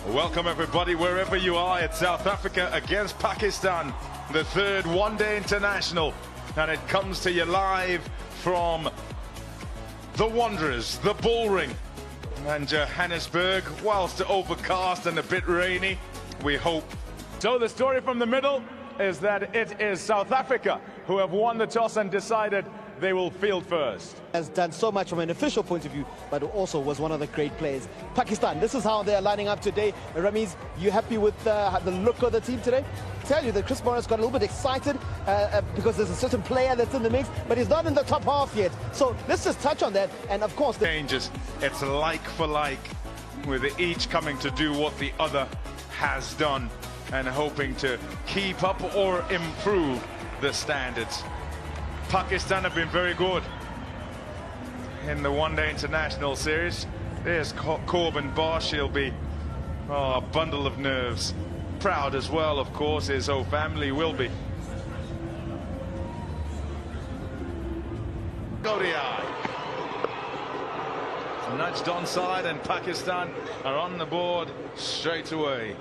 Welcome everybody, wherever you are. It's South Africa against Pakistan, the third one-day international, and it comes to you live from the Wanderers, the Bullring, and Johannesburg. Whilst overcast and a bit rainy, we hope. So the story from the middle is that it is South Africa who have won the toss and decided they will field first. Has done so much from an official point of view, but also was one of the great players. Pakistan, this is how they are lining up today. Ramiz, you happy with the look of the team today? I tell you that Chris Morris got a little bit excited because there's a certain player that's in the mix, but he's not in the top half yet. So let's just touch on that. And of course, changes. It's like for like, with each coming to do what the other has done and hoping to keep up or improve the standards. Pakistan have been very good in the one-day international series. There's Corbin Bosch. He'll be a bundle of nerves. Proud as well, of course. His whole family will be. ODI. Nudged onside, and Pakistan are on the board straight away.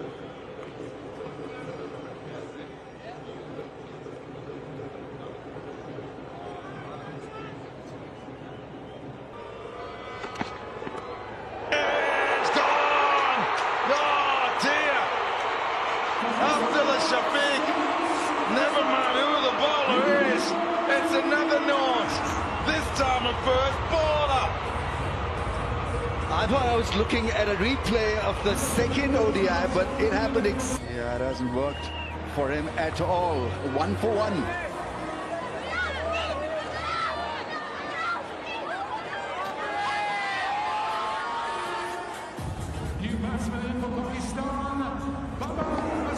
Shafiq, never mind who the bowler is, it's another naught, this time a first baller. I thought I was looking at a replay of the second ODI, but it happened. Yeah, it hasn't worked for him at all. 1 for 1.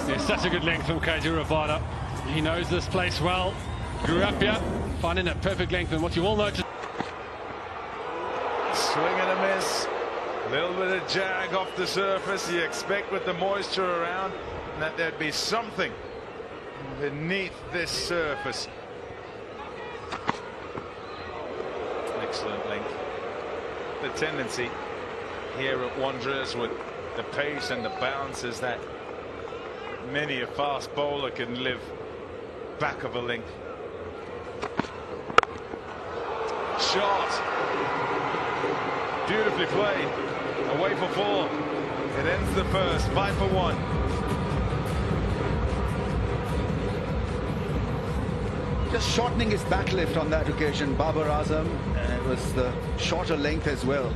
It's such a good length from KJ Rabada. He knows this place well. Grew up here, finding that perfect length. And what you all notice. Swing and a miss. A little bit of jag off the surface. You expect with the moisture around that there'd be something beneath this surface. Excellent length. The tendency here at Wanderers with the pace and the bounce is that many a fast bowler can live back of a length. Shot. Beautifully played. Away for 4. It ends the first. 5 for 1. Just shortening his back lift on that occasion, Babar Azam, and it was the shorter length as well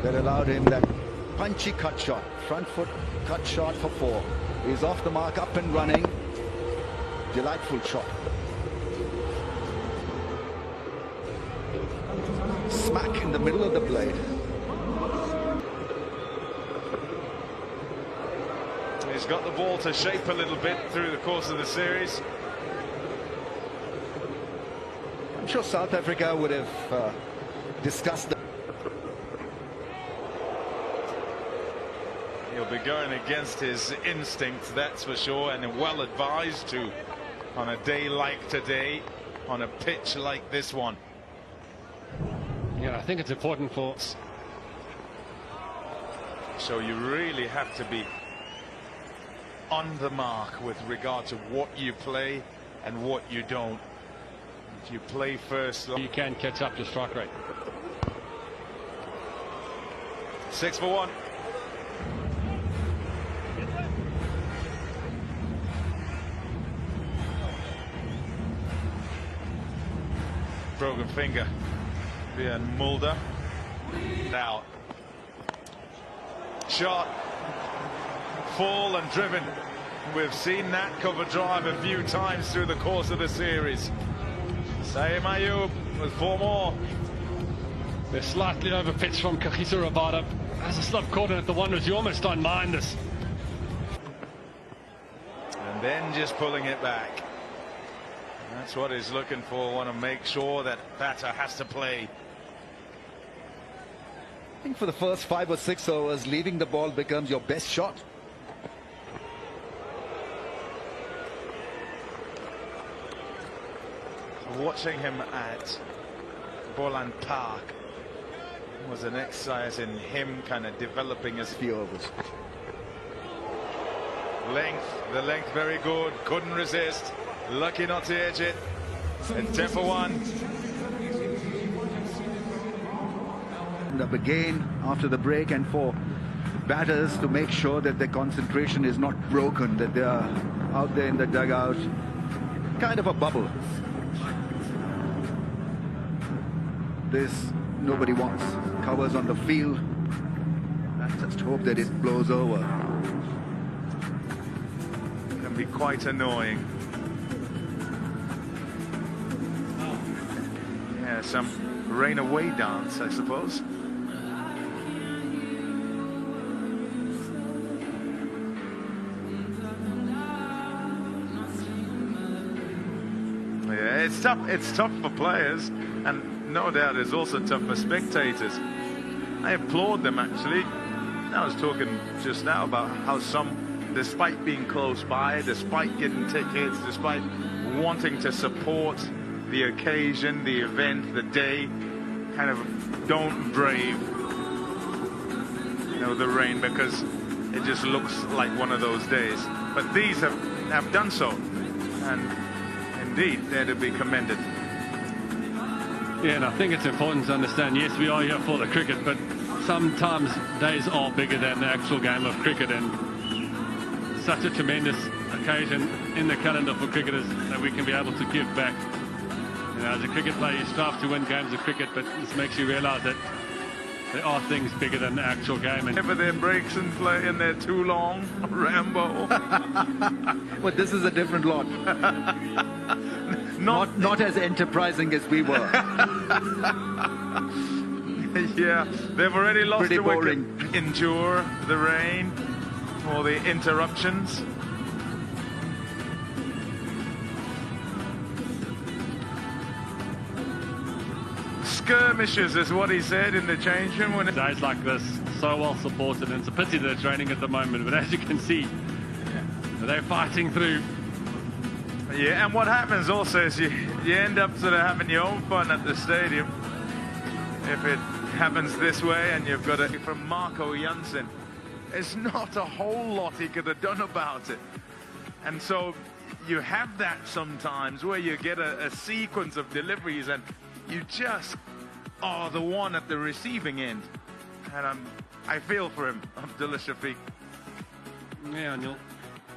that allowed him that punchy cut shot, front foot cut shot for 4. He's off the mark, up and running. Delightful shot. Smack in the middle of the blade. He's got the ball to shape a little bit through the course of the series. I'm sure South Africa would have discussed the He'll be going against his instincts, that's for sure, and well advised to on a day like today, on a pitch like this one. Yeah, I think it's important for. So you really have to be on the mark with regard to what you play and what you don't. If you play first, You can catch up to strike rate. 6 for 1. Broken finger via Mulder. Out. Shot. Full and driven. We've seen that cover drive a few times through the course of the series. Saeem Ayub with 4 more. They're slightly over pitch from Kagiso Rabada. As a slip caught in at the Wanderers, you almost don't mind this. And then just pulling it back. That's what he's looking for. Want to make sure that batter has to play. I think for the first 5 or 6 overs, leaving the ball becomes your best shot. Watching him at Boland Park was an exercise in him kind of developing his few overs. The length very good. Couldn't resist. Lucky not to edge it. And 10 for 1. And up again after the break, and for batters to make sure that their concentration is not broken, that they are out there in the dugout, kind of a bubble. This nobody wants. Covers on the field. Let's just hope that it blows over. Can be quite annoying. Yeah, some rain away dance, I suppose. Yeah, it's tough. It's tough for players, and no doubt it's also tough for spectators. I applaud them, actually. I was talking just now about how some, despite being close by, despite getting tickets, despite wanting to support the occasion, the event, the day, kind of don't brave, the rain, because it just looks like one of those days. But these have done so, and indeed they're to be commended. Yeah, and I think it's important to understand, yes, we are here for the cricket, but sometimes days are bigger than the actual game of cricket, and such a tremendous occasion in the calendar for cricketers that we can be able to give back. As a cricket player, you strive to win games of cricket, but this makes you realise that there are things bigger than the actual game. And whenever there breaks in play and they're too long, Rambo. But this is a different lot. Not as enterprising as we were. Yeah, they've already lost Pretty the wicket. boring. Endure the rain or the interruptions. Skirmishes is what he said in the change room. When days like this, so well supported, and it's a pity that it's raining at the moment, but as you can see, they're fighting through. Yeah, and what happens also is you end up sort of having your own fun at the stadium. If it happens this way, and you've got it from Marco Jansen, there's not a whole lot he could have done about it. And so you have that sometimes where you get a sequence of deliveries and you just are the one at the receiving end. And I feel for him, Abdullah Shafiq. Yeah, and you'll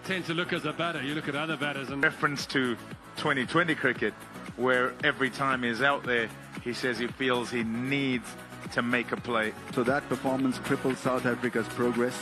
tend to look as a batter, you look at other batters and reference to 2020 cricket, where every time he's out there, he says he feels he needs to make a play. So that performance crippled South Africa's progress.